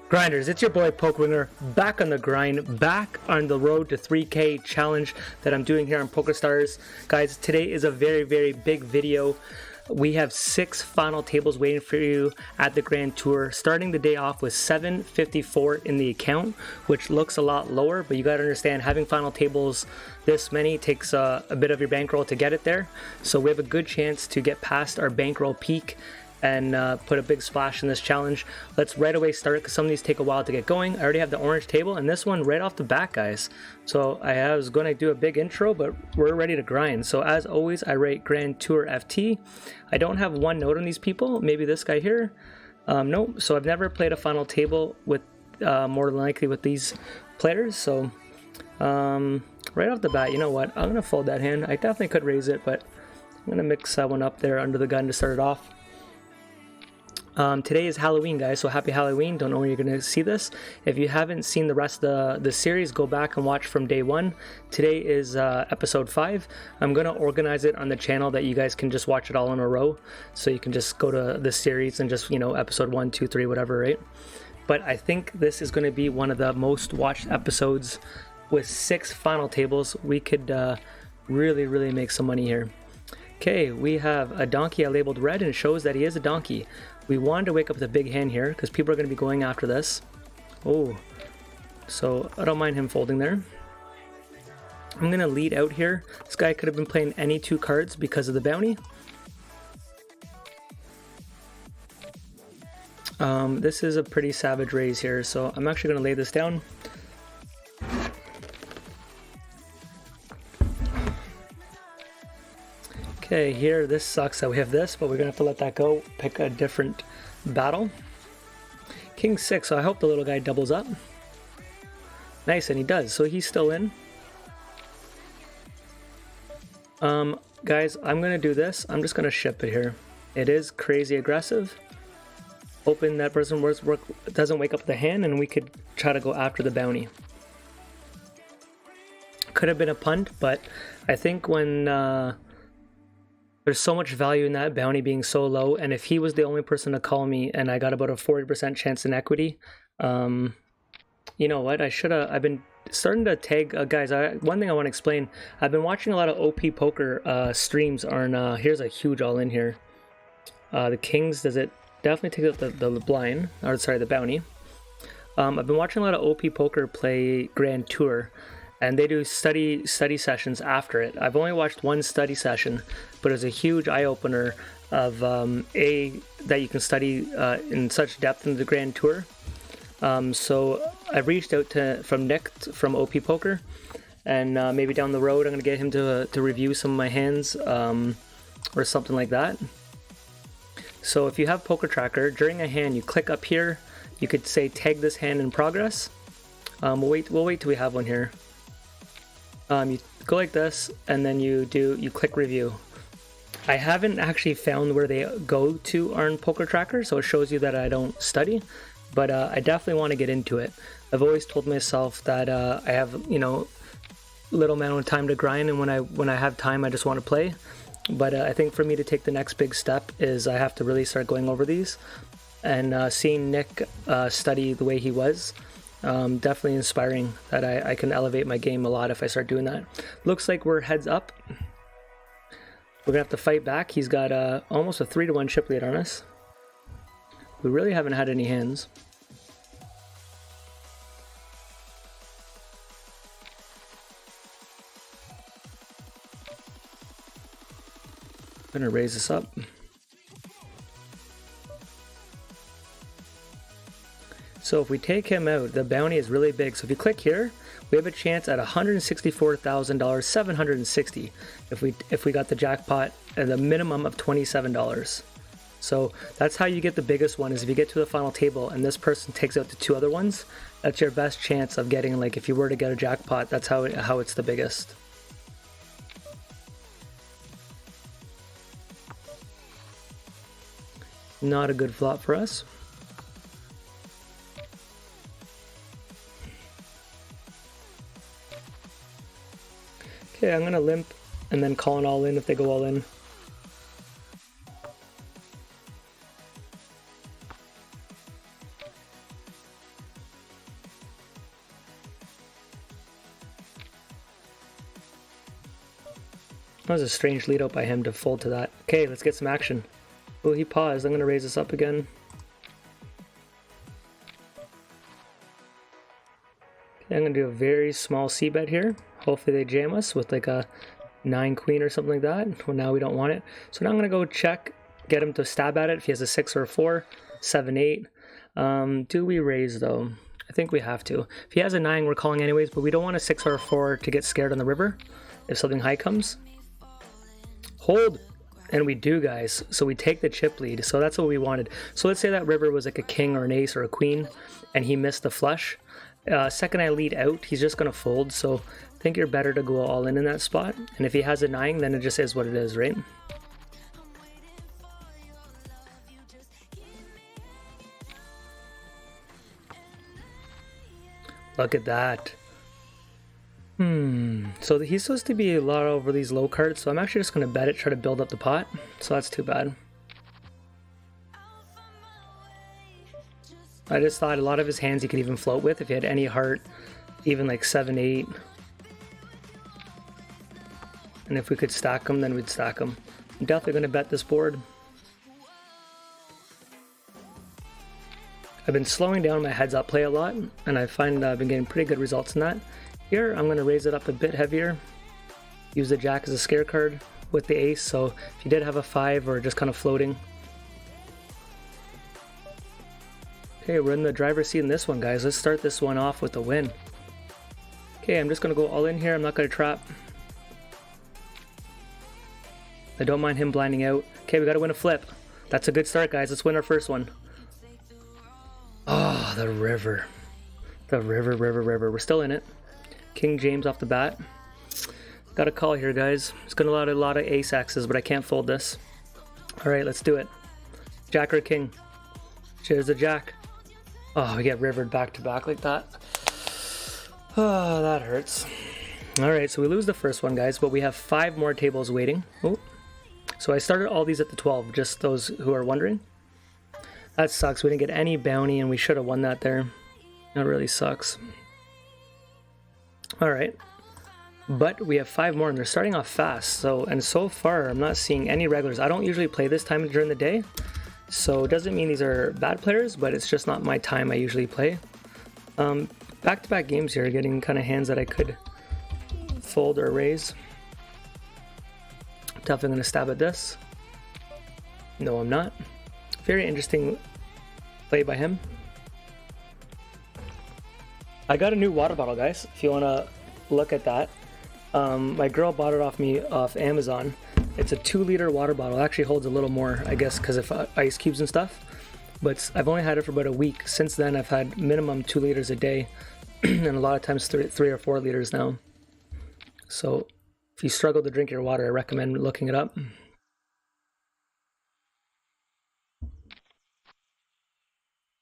Grinders, it's your boy PokeWinger, back on the grind, back on the road to 3K challenge that I'm doing here on PokerStars. Guys, today is a very, very big video. We have 6 final tables waiting for you at the Grand Tour, starting the day off with 754 in the account, which looks a lot lower, but you gotta understand, having final tables this many takes a bit of your bankroll to get it there. So we have a good chance to get past our bankroll peak and put a big splash in this challenge. Let's right away start, because some of these take a while to get going. I already have the orange table, and this one right off the bat, guys. So I was going to do a big intro, but we're ready to grind. So as always, I rate Grand Tour FT. I don't have one note on these people. Maybe this guy here. No, so I've never played a final table with more than likely with these players. So right off the bat, you know what? I'm going to fold that hand. I definitely could raise it, but I'm going to mix that one up there under the gun to start it off. Today is Halloween, guys, so happy Halloween. Don't know when you're going to see this. If you haven't seen the rest of the series, go back and watch from day 1. Today is episode 5. I'm going to organize it on the channel that you guys can just watch it all in a row. So you can just go to the series and just, you know, episode 1, 2, 3, whatever, right? But I think this is going to be one of the most watched episodes with 6 final tables. We could really, really make some money here. Okay, we have a donkey I labeled red, and it shows that he is a donkey. We wanted to wake up with a big hand here because people are going to be going after this. Oh, so I don't mind him folding there. I'm going to lead out here. This guy could have been playing any 2 cards because of the bounty. This is a pretty savage raise here, so I'm actually going to lay this down. Okay, here, this sucks that we have this, but we're going to have to let that go, pick a different battle. King 6, so I hope the little guy doubles up. Nice, and he does, so he's still in. Guys, I'm going to do this. I'm just going to ship it here. It is crazy aggressive. Hoping that person doesn't wake up the hand, and we could try to go after the bounty. Could have been a punt, but I think when there's so much value in that bounty being so low, and if he was the only person to call me and I got about a 40% chance in equity, you know what, I've been starting to tag, guys, one thing I want to explain, I've been watching a lot of OP poker streams on, here's a huge all-in here. The Kings, does it definitely take out the blind, or sorry, the bounty. I've been watching a lot of OP poker play Grand Tour, and they do study sessions after it. I've only watched one study session, but it's a huge eye-opener of that you can study in such depth in the Grand Tour. So I've reached out from Nick from OP Poker, and maybe down the road I'm going to get him to review some of my hands or something like that. So if you have Poker Tracker, during a hand you click up here, you could say tag this hand in progress. We'll wait till we have one here. You go like this, and then you click review. I haven't actually found where they go to on Poker Tracker, so it shows you that I don't study, but I definitely want to get into it. I've always told myself that I have, you know, little amount of time to grind, and when I have time, I just want to play. But I think for me to take the next big step is I have to really start going over these, and seeing Nick study the way he was. Definitely inspiring that I can elevate my game a lot if I start doing that. Looks like we're heads up. We're gonna have to fight back. He's got almost a 3-to-1 chip lead on us. We really haven't had any hands. I'm gonna raise this up. So if we take him out, the bounty is really big. So if you click here, we have a chance at $164,000, 760 if we got the jackpot at a minimum of $27. So that's how you get the biggest one, is if you get to the final table and this person takes out the 2 other ones, that's your best chance of getting, like, if you were to get a jackpot, that's how it's the biggest. Not a good flop for us. Okay, I'm gonna limp and then call an all in if they go all in. That was a strange lead out by him to fold to that. Okay, let's get some action. Oh, he paused. I'm going to raise this up again. Okay, I'm going to do a very small c-bet here. Hopefully they jam us with like a 9 queen or something like that. Well, now we don't want it. So now I'm going to go check, get him to stab at it if he has a 6 or a 4, 7, 8. Do we raise though? I think we have to. If he has a 9, we're calling anyways, but we don't want a 6 or a 4 to get scared on the river if something high comes. Hold! And we do, guys. So we take the chip lead. So that's what we wanted. So let's say that river was like a king or an ace or a queen, and he missed the flush. Second I lead out, he's just going to fold. So I think you're better to go all in that spot. And if he has a 9, then it just is what it is, right? Look at that. So he's supposed to be a lot over these low cards, so I'm actually just going to bet it, try to build up the pot. So that's too bad. I just thought a lot of his hands he could even float with if he had any heart, even like 7, 8. And if we could stack them, then we'd stack them. I'm definitely going to bet this board. I've been slowing down my heads up play a lot, and I find I've been getting pretty good results in that. Here, I'm going to raise it up a bit heavier. Use the jack as a scare card with the ace, so if you did have a 5 or just kind of floating. Okay, we're in the driver's seat in this one, guys. Let's start this one off with a win. Okay, I'm just going to go all in here. I'm not going to trap. I don't mind him blinding out. Okay, we got to win a flip. That's a good start, guys. Let's win our first one. Oh, the river. The river. We're still in it. King James off the bat. Got a call here, guys. It's gonna allow a lot of ace axes, but I can't fold this. All right, let's do it. Jack or king? Cheers, the jack. Oh, we get rivered back to back like that. Oh, that hurts. All right, so we lose the first one, guys, but we have 5 more tables waiting. Oh, so I started all these at the 12, just those who are wondering. That sucks. We didn't get any bounty, and we should have won that there. That really sucks. All right, but we have 5 more, and they're starting off fast. And so far, I'm not seeing any regulars. I don't usually play this time during the day, so it doesn't mean these are bad players, but it's just not my time I usually play. Back-to-back games here, getting kind of hands that I could fold or raise. Definitely going to stab at this. No, I'm not. Very interesting play by him. I got a new water bottle, guys, if you want to look at that. My girl bought it off Amazon. It's a 2-liter water bottle. It actually holds a little more, I guess, because of ice cubes and stuff. But I've only had it for about a week. Since then, I've had minimum 2 liters a day, and a lot of times 3 or 4 liters now. So if you struggle to drink your water, I recommend looking it up.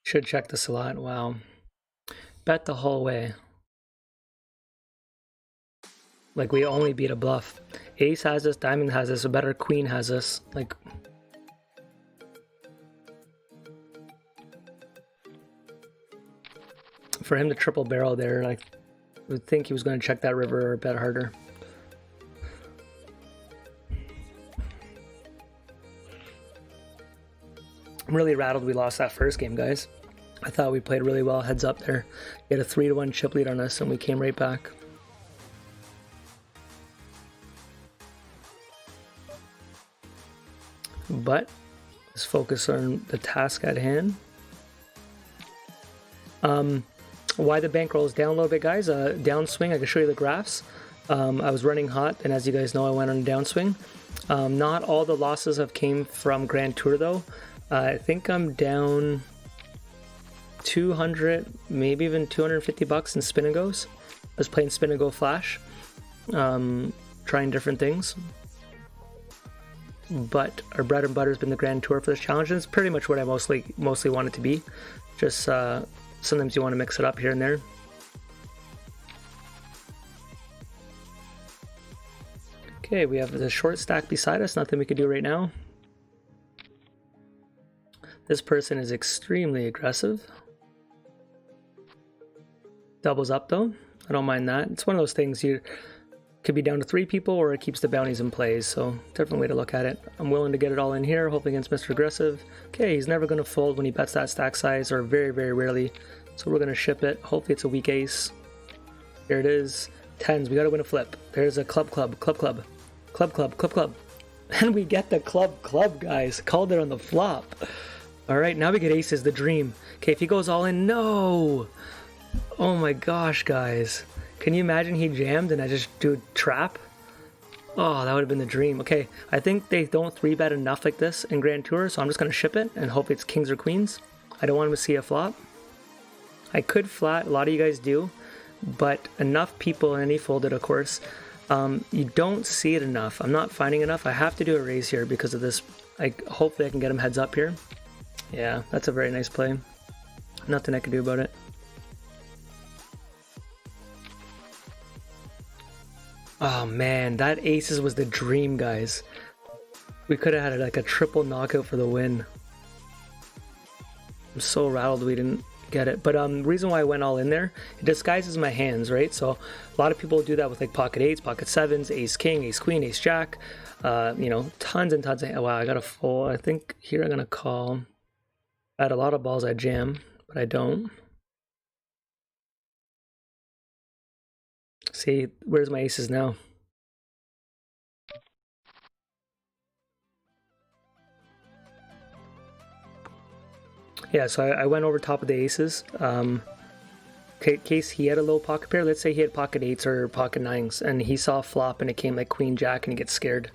Should check this a lot. Wow. Bet the whole way. Like, we only beat a bluff. Ace has this, diamond has this, a better queen has this. Like, for him to triple barrel there, like, I would think he was going to check that river or bet harder. I'm really rattled we lost that first game, guys. I thought we played really well heads up there. We had a 3-1 chip lead on us, and we came right back. But let's focus on the task at hand. Why the bankroll is down a little bit, guys. Downswing, I can show you the graphs. I was running hot, and as you guys know, I went on a downswing. Not all the losses have came from Grand Tour, though. I think I'm down 200, maybe even 250 bucks in spin and goes. I was playing spin and go flash, trying different things. But our bread and butter has been the Grand Tour for this challenge, and it's pretty much what I mostly want it to be. Just sometimes you want to mix it up here and there. Okay, we have the short stack beside us, nothing we could do right now. This person is extremely aggressive. Doubles up though, I don't mind that. It's one of those things Could be down to 3 people, or it keeps the bounties in place, so different way to look at it. I'm willing to get it all in here, hoping against Mr. Aggressive. Okay, he's never going to fold when he bets that stack size, or very, very rarely. So we're going to ship it. Hopefully it's a weak ace. Here it is. Tens, we got to win a flip. There's a club. And we get the club, guys. Called it on the flop. Alright, now we get aces, the dream. Okay, if he goes all in, no! Oh my gosh, guys. Can you imagine he jammed and I just do a trap? Oh, that would have been the dream. Okay, I think they don't 3-bet enough like this in Grand Tour, so I'm just going to ship it and hope it's kings or queens. I don't want him to see a flop. I could flat, a lot of you guys do, but enough people, and he folded of course, you don't see it enough. I'm not finding enough. I have to do a raise here because of this. Hopefully I can get him heads up here. Yeah, that's a very nice play. Nothing I can do about it. Oh man, that aces was the dream, guys. We could have had like a triple knockout for the win. I'm so rattled we didn't get it. But the reason why I went all in there, it disguises my hands, right? So a lot of people do that with like pocket 8s, pocket 7s, ace king, ace queen, ace jack. You know, tons and tons of, wow, I got a full. I think here I'm gonna call. I had a lot of balls I jam, but I don't. See, where's my aces now? Yeah, so I went over top of the aces. In case he had a low pocket pair, let's say he had pocket 8s or pocket 9s, and he saw a flop and it came like queen jack and he gets scared.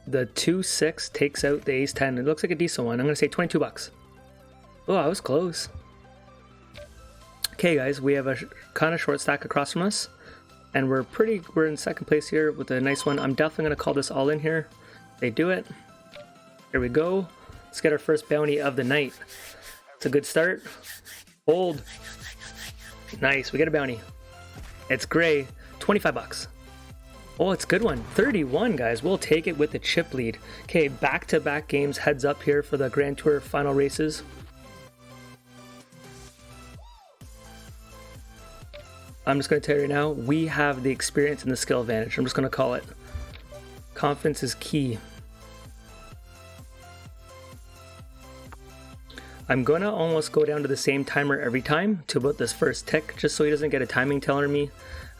The 2-6 takes out the ace 10. It looks like a decent one. I'm gonna say 22 bucks. Oh, I was close. Okay guys, we have a kind of short stack across from us, and we're in second place here with a nice one. I'm definitely gonna call this all in here. They do it. Here we go. Let's get our first bounty of the night. It's a good start. Hold. Nice, we get a bounty. It's gray. 25 bucks. Oh, it's a good one. 31, guys. We'll take it with the chip lead. Okay, back-to-back games heads up here for the Grand Tour final races. I'm just going to tell you right now, we have the experience and the skill advantage. I'm just going to call it. Confidence is key. I'm going to almost go down to the same timer every time to about this first tick, just so he doesn't get a timing telling me.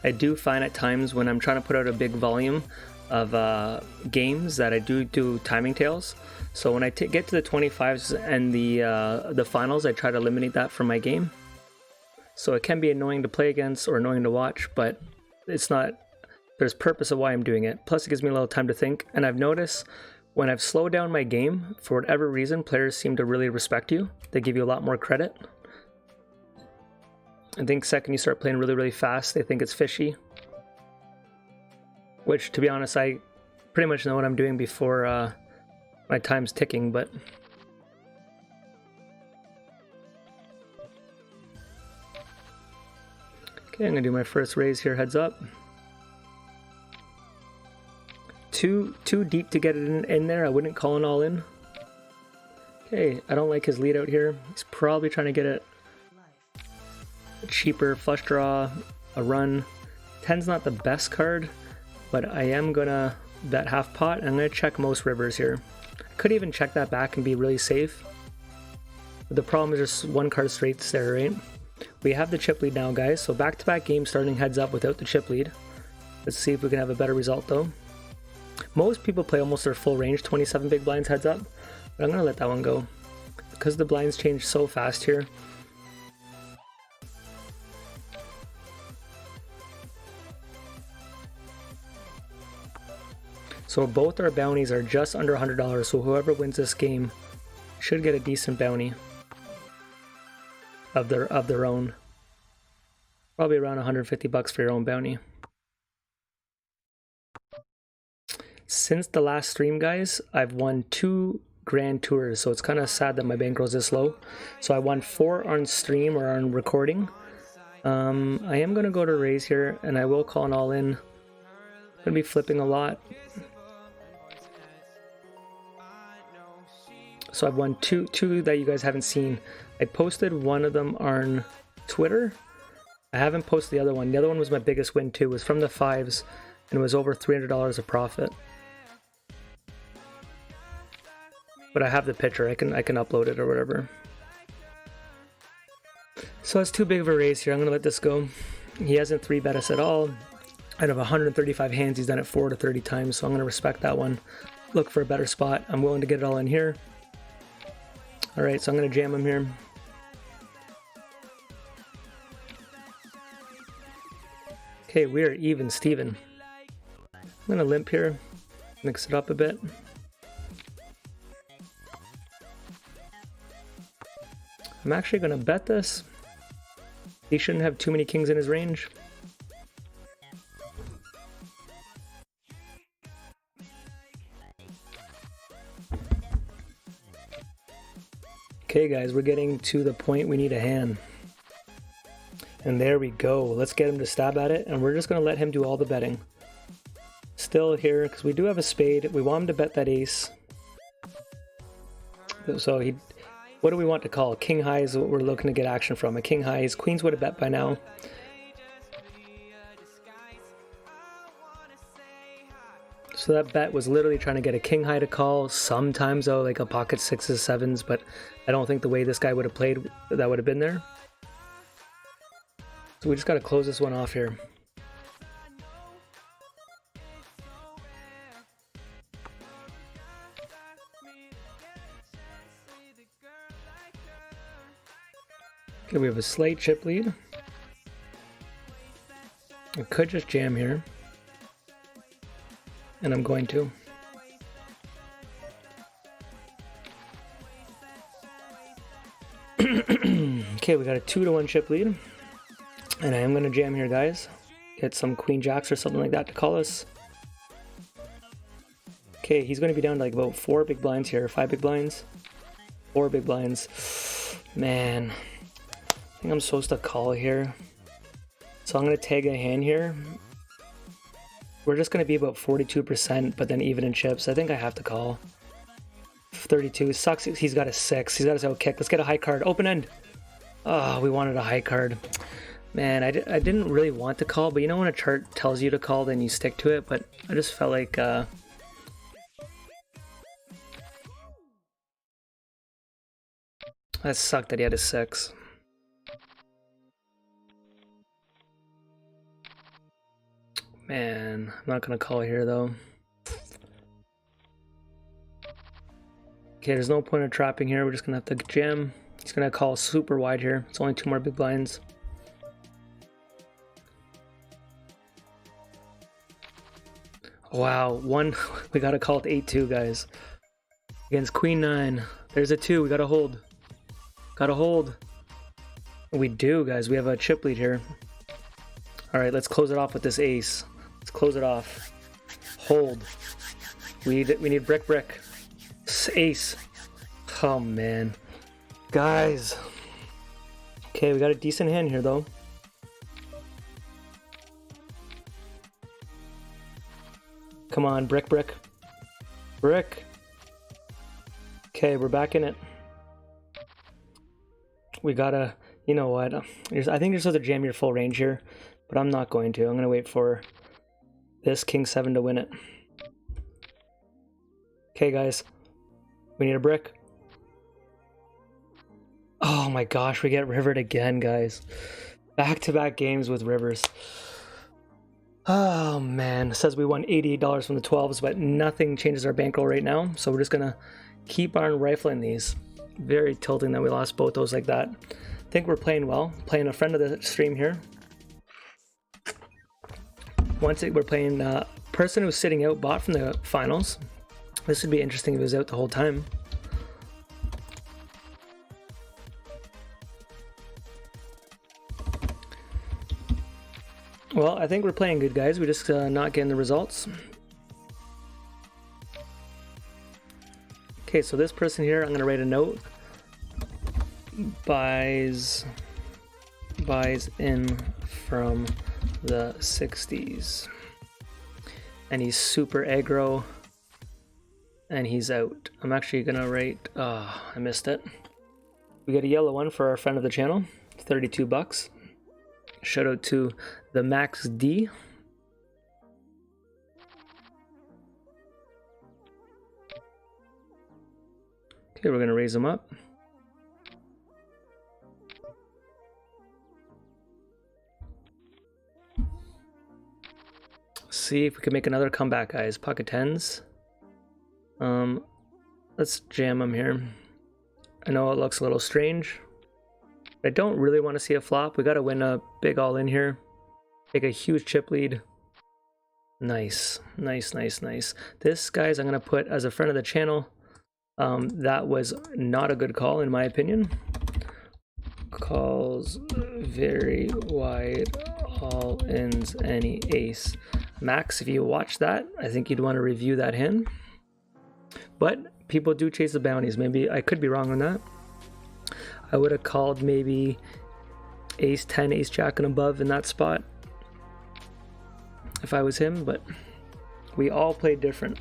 I do find at times when I'm trying to put out a big volume of games that I do timing tails. So when I get to the 25s and the finals, I try to eliminate that from my game. So it can be annoying to play against or annoying to watch, but it's not, there's purpose of why I'm doing it. Plus it gives me a little time to think, and I've noticed when I've slowed down my game, for whatever reason, players seem to really respect you. They give you a lot more credit. I think second you start playing really, really fast, they think it's fishy. Which, to be honest, I pretty much know what I'm doing before my time's ticking, but... Okay, I'm gonna do my first raise here, heads up. Too deep to get it in there, I wouldn't call an all in. Okay, I don't like his lead out here. He's probably trying to get it cheaper, flush draw, a run. 10's not the best card, but I am gonna bet half pot, and I'm gonna check most rivers here. I could even check that back and be really safe. But the problem is just one card straights there, right? We have the chip lead now, guys, so back-to-back games starting heads up without the chip lead. Let's see if we can have a better result though. Most people play almost their full range, 27 big blinds heads up, but I'm gonna let that one go. Because the blinds change so fast here. So both our bounties are just under $100, so whoever wins this game should get a decent bounty of their own. Probably around 150 bucks for your own bounty. Since the last stream, guys, I've won 2 Grand Tours, so it's kind of sad that my bankroll is this low. So I won 4 on stream or on recording. I am going to go to raise here, and I will call an all in. I'm going to be flipping a lot. So I've won two that you guys haven't seen. I posted one of them on Twitter. I haven't posted the other one. The other one was my biggest win too. It was from the fives and it was over $300 of profit. But I have the picture. I can upload it or whatever. So it's too big of a race here. I'm gonna let this go. He hasn't 3-bet us at all. Out of 135 hands, he's done it 4 to 30 times, so I'm gonna respect that one. Look for a better spot. I'm willing to get it all in here. All right, so I'm gonna jam him here. Okay, we are even, Steven. I'm gonna limp here, mix it up a bit. I'm actually gonna bet this. He shouldn't have too many kings in his range. Okay guys, we're getting to the point we need a hand. And there we go. Let's get him to stab at it, and we're just gonna let him do all the betting. Still here, because we do have a spade. We want him to bet that ace. So he... What do we want to call? King high is what we're looking to get action from. A king high. His queens would have bet by now. So that bet was literally trying to get a king high to call. Sometimes though, like a pocket 6s, 7s, but I don't think the way this guy would have played, that would have been there. So we just got to close this one off here. Okay, we have a slight chip lead. I could just jam here. And I'm going to. Okay, we got a 2-1 chip lead. And I am going to jam here, guys. Get some queen jacks or something like that to call us. Okay, he's going to be down to like about 4 big blinds here. 5 big blinds. 4 big blinds. Man. I think I'm supposed to call here. So I'm going to tag a hand here. We're just going to be about 42%, but then even in chips. I think I have to call. 32. Sucks. He's got a 6. He's got his out kick. Let's get a high card. Open end. Oh, we wanted a high card. Man, I didn't really want to call, but you know when a chart tells you to call, then you stick to it. But I just felt like... that sucked that he had a 6. Man, I'm not gonna call here though. Okay, there's no point of trapping here. We're just gonna have to jam. He's gonna call super wide here. It's only 2 more big blinds. Wow, one. We gotta call it 8-2, guys. Against Queen 9. There's a 2. We gotta hold. Gotta hold. We do, guys. We have a chip lead here. All right, let's close it off with this ace. Let's close it off. Hold. We need brick. Ace. Oh man, guys. Okay, we got a decent hand here though. Come on, brick. Okay, we're back in it. We gotta, you know what? I think you're supposed to jam your full range here, but I'm not going to. I'm gonna wait for this king 7 to win it. Okay, guys, we need a brick. Oh my gosh, we get rivered again, guys. Back-to-back games with rivers. Oh man, it says we won $88 from the 12s, but nothing changes our bankroll right now. So we're just gonna keep on rifling these. Very tilting that we lost both those like that. I think we're playing well. Playing a friend of the stream here. We're playing person who's sitting out bot from the finals. This would be interesting if he was out the whole time. Well, I think we're playing good, guys. We're just not getting the results. Okay, so this person here, I'm gonna write a note. Buys in from the 60s. And he's super aggro. And he's out. I'm actually gonna write, I missed it. We got a yellow one for our friend of the channel, 32 bucks. Shout out to the Max D. Okay, we're gonna raise him up. See if we can make another comeback, guys. Pocket tens. Let's jam him here. I know it looks a little strange. I don't really want to see a flop. We got to win a big all in here. Take a huge chip lead. Nice, nice, nice, nice. This, guys, I'm going to put as a friend of the channel. That was not a good call, in my opinion. Calls very wide, all ins, any ace. Max, if you watch that, I think you'd want to review that hand. But people do chase the bounties. Maybe I could be wrong on that. I would have called maybe ace 10, ace jack and above in that spot if I was him, but we all played different.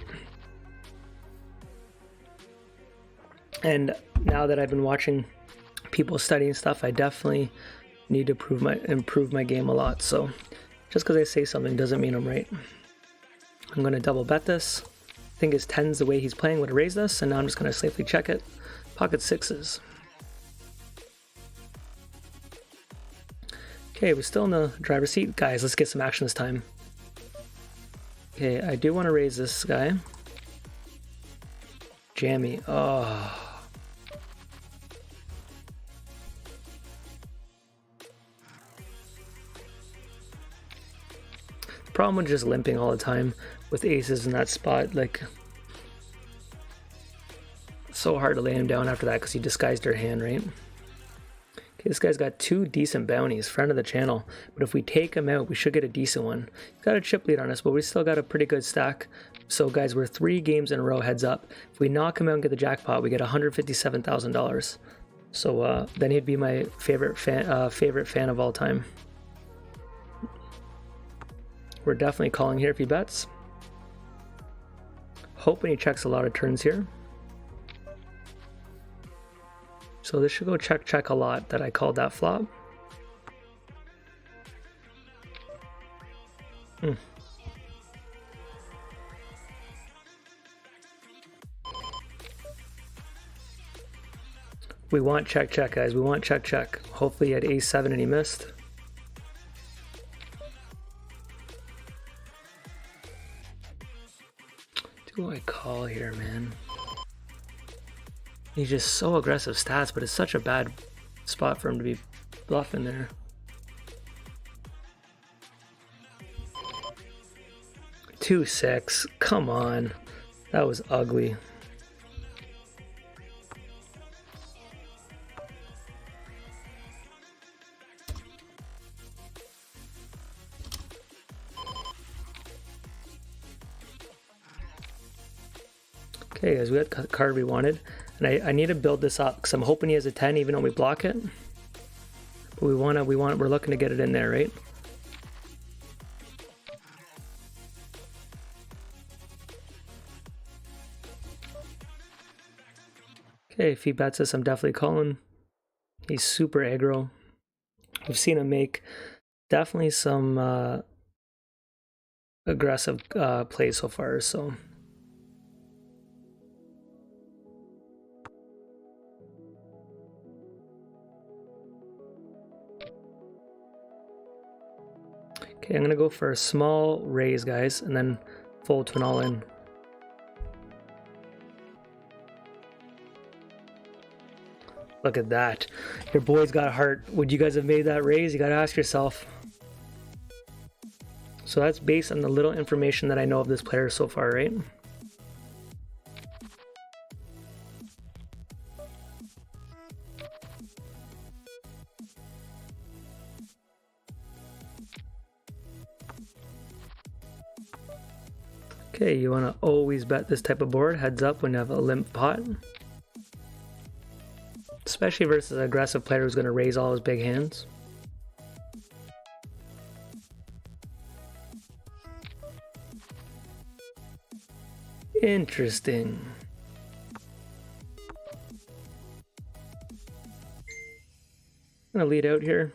And now that I've been watching people studying stuff, I definitely need to improve my game a lot. So just because I say something doesn't mean I'm right. I'm going to double bet this. I think his 10s, the way he's playing, would have raised us, and now I'm just going to safely check it. Pocket sixes. Okay, we're still in the driver's seat. Guys, let's get some action this time. Okay, I do want to raise this guy. Jammy. Oh. Problem with just limping all the time with aces in that spot, like, so hard to lay him down after that because he disguised their hand, right? Okay, this guy's got two decent bounties, friend of the channel, but if we take him out, we should get a decent one. He's got a chip lead on us, but we still got a pretty good stack. So guys, we're 3 games in a row, heads up. If we knock him out and get the jackpot, we get $157,000. So then he'd be my favorite fan of all time. We're definitely calling here if he bets. Hoping he checks a lot of turns here. So this should go check, check a lot that I called that flop. We want check, check, guys. We want check, check. Hopefully he had ace 7 and he missed. Do I call here, man? He's just so aggressive stats, but it's such a bad spot for him to be bluffing there. Two six, come on. That was ugly. Okay, guys, we got the card we wanted, and I need to build this up because I'm hoping he has a 10, even though we block it. But we're looking to get it in there, right? Okay, if he bets us, I'm definitely calling. He's super aggro. We've seen him make definitely some aggressive plays so far, so. Okay, I'm gonna go for a small raise, guys, and then fold to an all-in. Look at that. Your boy's got heart. Would you guys have made that raise? You gotta ask yourself. So that's based on the little information that I know of this player so far, right? Okay, you want to always bet this type of board, heads up when you have a limp pot. Especially versus an aggressive player who's going to raise all his big hands. Interesting. I'm going to lead out here.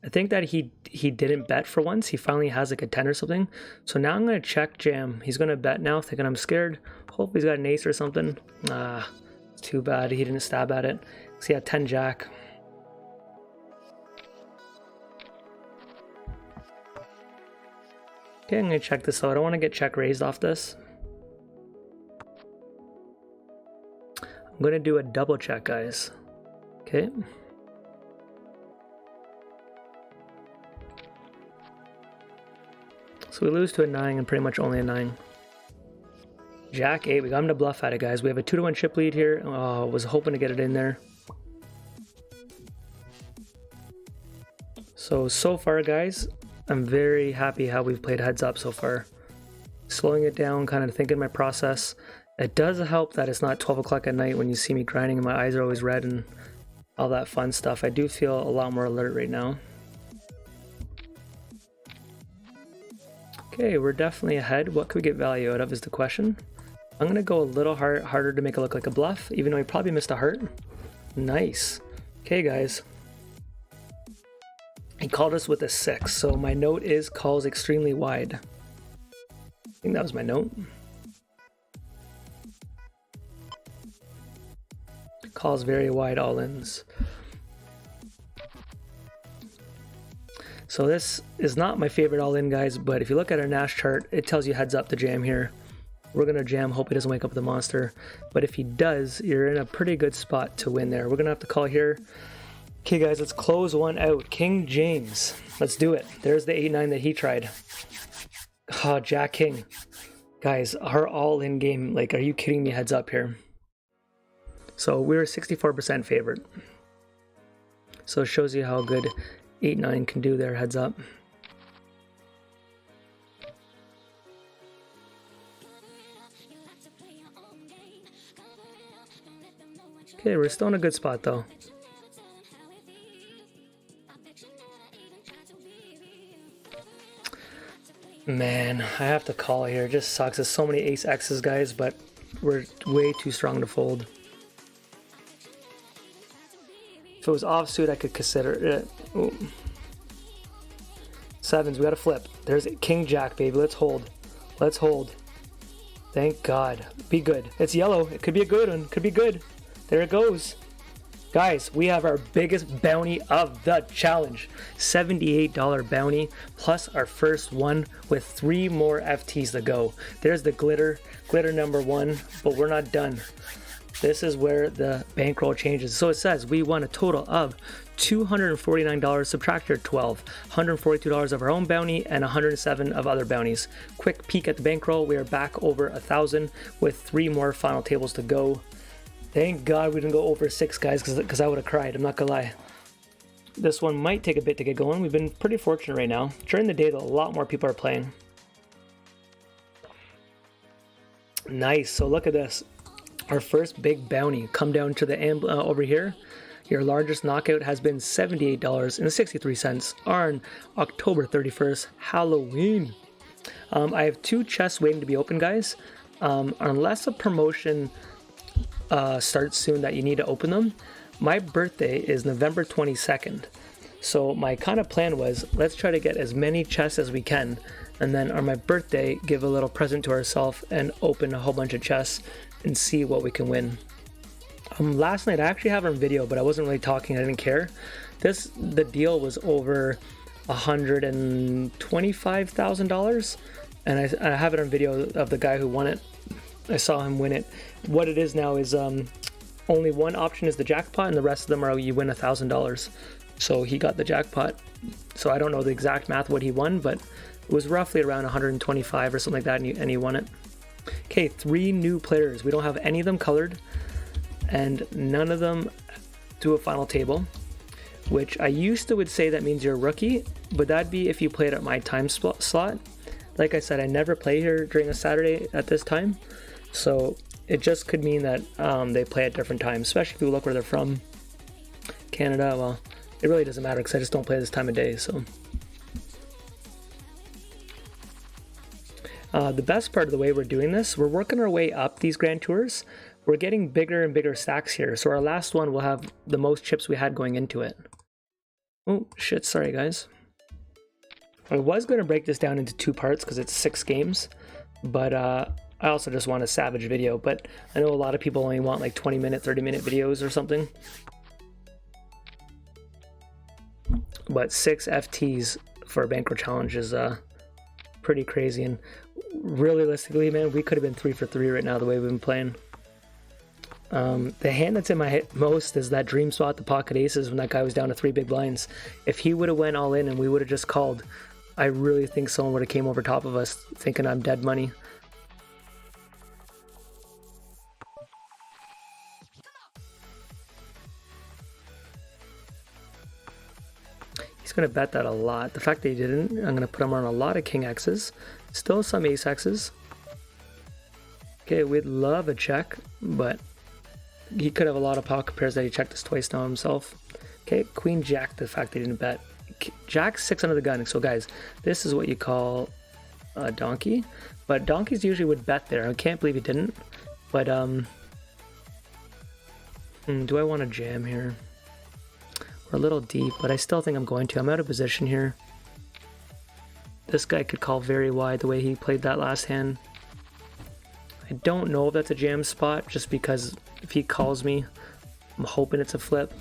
I think that he didn't bet for once. He finally has like a 10 or something. So now I'm going to check jam. He's going to bet now, thinking I'm scared. Hope he's got an ace or something. Ah, too bad he didn't stab at it. So yeah, 10 jack. Okay, I'm going to check this out. I don't want to get check raised off this. I'm going to do a double check, guys. Okay. So we lose to a 9 and pretty much only a 9. Jack 8, we got him to bluff at it, guys. We have a 2-1 chip lead here. Oh, was hoping to get it in there. So far, guys, I'm very happy how we've played heads up so far. Slowing it down, kind of thinking my process. It does help that it's not 12 o'clock at night when you see me grinding and my eyes are always red and all that fun stuff. I do feel a lot more alert right now. Okay, we're definitely ahead. What could we get value out of is the question. I'm going to go a little harder to make it look like a bluff, even though he probably missed a heart. Nice. Okay, guys. He called us with a 6, so my note is calls extremely wide. I think that was my note. Calls very wide all-ins. So this is not my favorite all-in, guys, but if you look at our Nash chart, it tells you heads up to jam here. We're going to jam, hope he doesn't wake up with a monster. But if he does, you're in a pretty good spot to win there. We're going to have to call here. Okay, guys, let's close one out. King James. Let's do it. There's the 8-9 that he tried. Oh, Jack King. Guys, our all-in game, like, are you kidding me? Heads up here. So we're 64% favorite. So it shows you how good 8-9 can do there, heads up. Okay, we're still in a good spot though. Man, I have to call here. It just sucks. There's so many ace X's, guys, but we're way too strong to fold. If it was offsuit, I could consider it. Ooh. Sevens, we gotta flip. There's King Jack, baby. Let's hold. Let's hold. Thank God. Be good. It's yellow. It could be a good one. Could be good. There it goes. Guys, we have our biggest bounty of the challenge. $78 bounty plus our first one with 3 more FTs to go. There's the glitter number 1, but we're not done. This is where the bankroll changes. So it says we won a total of $249, subtract your 12, $142 of our own bounty and 107 of other bounties. Quick peek at the bankroll. We are back over 1,000 with 3 more final tables to go. Thank God we didn't go over 6, guys, because I would have cried. I'm not gonna lie. This one might take a bit to get going. We've been pretty fortunate right now. During the day, though, a lot more people are playing. Nice. So look at this. Our first big bounty. Come down to the over here. Your largest knockout has been $78.63 on October 31st, Halloween. I have 2 chests waiting to be open, guys. Unless a promotion starts soon that you need to open them. My birthday is November 22nd. So my kind of plan was, let's try to get as many chests as we can. And then on my birthday, give a little present to ourselves and open a whole bunch of chests and see what we can win. Last night, I actually have it on video, but I wasn't really talking. I didn't care. The deal was over $125,000. And I have it on video of the guy who won it. I saw him win it. What it is now is only one option is the jackpot, and the rest of them are you win $1,000. So he got the jackpot. So I don't know the exact math what he won, but it was roughly around 125 or something like that, and he won it. Okay, 3 new players. We don't have any of them colored, and none of them to a final table, which I used to would say that means you're a rookie, but that'd be if you played at my time slot. Like I said, I never play here during a Saturday at this time. So it just could mean that they play at different times, especially if you look where they're from. Canada, well, it really doesn't matter because I just don't play this time of day. So the best part of the way we're doing this, we're working our way up these Grand Tours. We're getting bigger and bigger stacks here. So our last one will have the most chips we had going into it. Oh, shit, sorry guys. I was going to break this down into 2 parts because it's 6 games, but I also just want a savage video, but I know a lot of people only want like 20-minute, 30-minute videos or something. But 6 FTs for a Bankroll challenge is pretty crazy, and realistically, man, we could have been 3 for 3 right now the way we've been playing. The hand that's in my head most is that dream spot, the pocket aces, when that guy was down to 3 big blinds. If he would have went all in and we would have just called, I really think someone would have came over top of us thinking I'm dead money. He's going to bet that a lot. The fact that he didn't, I'm going to put him on a lot of king X's. Still some ace X's. Okay, we'd love a check, but he could have a lot of pocket pairs that he checked us twice now himself. Okay, queen jack, the fact that he didn't bet. Jack 6 under the gun. So guys, this is what you call a donkey, but donkeys usually would bet there. I can't believe he didn't, but do I want to jam here? We're a little deep, but I still think I'm going to. I'm out of position here. This guy could call very wide the way he played that last hand. I don't know if that's a jam spot, just because if he calls me, I'm hoping it's a flip.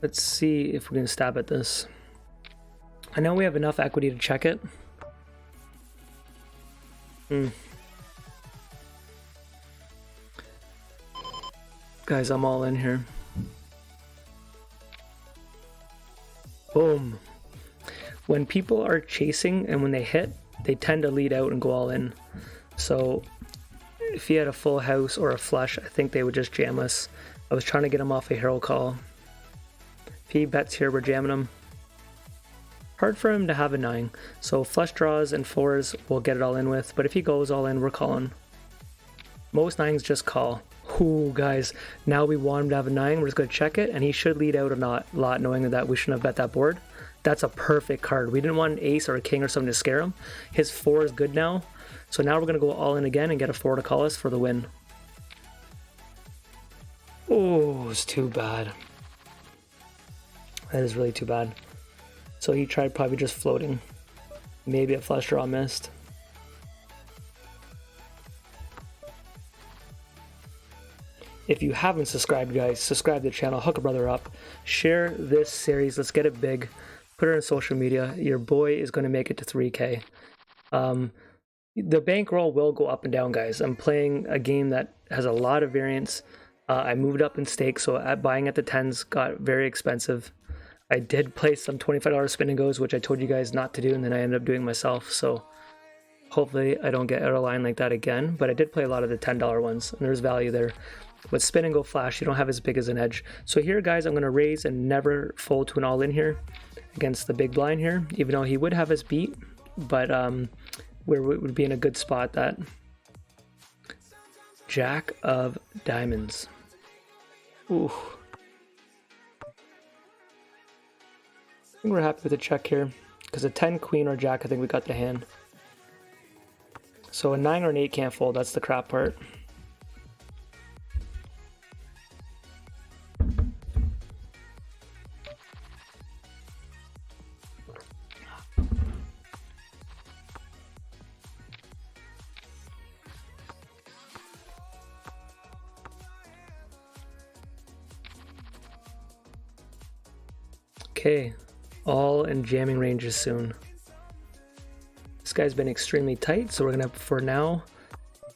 Let's see if we can stab at this. I know we have enough equity to check it. Guys, I'm all in here. Boom. When people are chasing and when they hit, they tend to lead out and go all in. So if he had a full house or a flush, I think they would just jam us. I was trying to get him off a hero call. If he bets here, we're jamming him. Hard for him to have a 9. So flush draws and 4s we'll get it all in with. But if he goes all in, we're calling. Most 9s just call. Ooh, guys, now we want him to have a 9. We're just going to check it, and he should lead out a lot, knowing that we shouldn't have bet that board. That's a perfect card. We didn't want an ace or a king or something to scare him. His 4 is good now. So now we're going to go all in again and get a 4 to call us for the win. Oh, it's too bad. That is really too bad. So he tried probably just floating. Maybe a flush draw missed. If you haven't subscribed, guys, subscribe to the channel, hook a brother up, share this series, let's get it big, put it on social media. Your boy is going to make it to 3K. The bankroll will go up and down, guys. I'm playing a game that has a lot of variance. I moved up in stakes, so buying at the 10s got very expensive. I did play some $25 spin and goes, which I told you guys not to do, and then I ended up doing myself. So hopefully I don't get out of line like that again. But I did play a lot of the $10 ones, and there's value there. With spin and go flash, you don't have as big as an edge. So here, guys, I'm going to raise and never fold to an all-in here against the big blind here, even though he would have us beat. But we would be in a good spot. That Jack of diamonds. Ooh. I think we're happy with the check here, because a 10 queen or jack, I think we got the hand. So a 9 or an 8 can't fold, that's the crap part. Okay, all in jamming ranges soon. This guy's been extremely tight, so we're gonna, for now,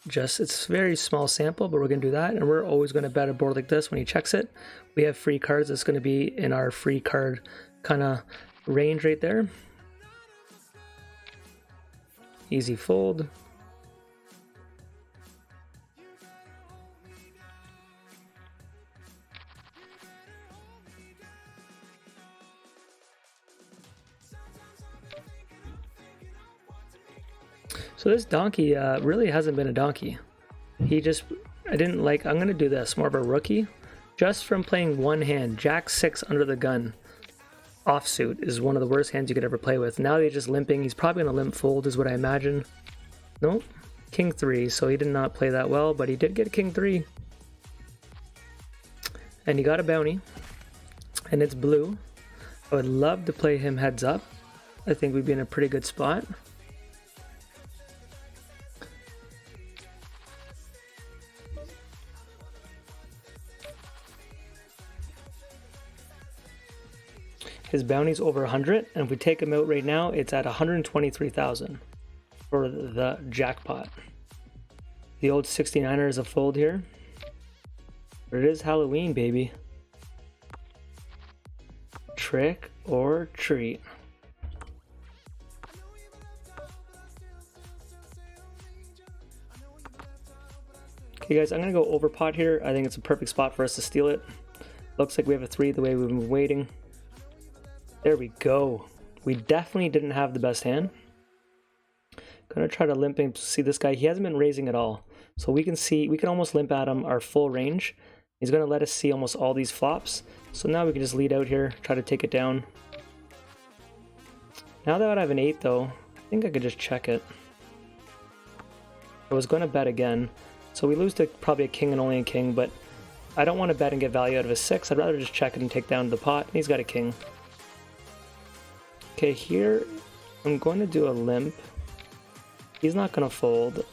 it's very small sample, but we're gonna do that, and we're always gonna bet a board like this when he checks it. We have free cards, it's gonna be in our free card kind of range right there. Easy fold. So this donkey really hasn't been a donkey. He just, I didn't like, I'm going to do this, more of a rookie. Just from playing one hand, Jack 6 under the gun. offsuit is one of the worst hands you could ever play with. Now that he's just limping, he's probably going to limp fold is what I imagine. Nope, king 3, so he did not play that well, but he did get king 3. And he got a bounty, and it's blue. I would love to play him heads up. I think we'd be in a pretty good spot. His bounty's over 100, and if we take him out right now, it's at 123,000 for the jackpot. The old 69er is a fold here. But it is Halloween, baby. Trick or treat. Okay guys, I'm gonna go over pot here. I think it's a perfect spot for us to steal it. Looks like we have a 3 the way we've been waiting. There we go. We definitely didn't have the best hand. Gonna try to limp him. See this guy, he hasn't been raising at all. So we can see, we can almost limp at him our full range. He's gonna let us see almost all these flops. So now we can just lead out here, try to take it down. Now that I have an 8 though, I think I could just check it. I was gonna bet again. So we lose to probably a king and only a king, but I don't want to bet and get value out of a 6. I'd rather just check it and take down the pot. He's got a king. Okay, here I'm going to do a limp. He's not going to fold.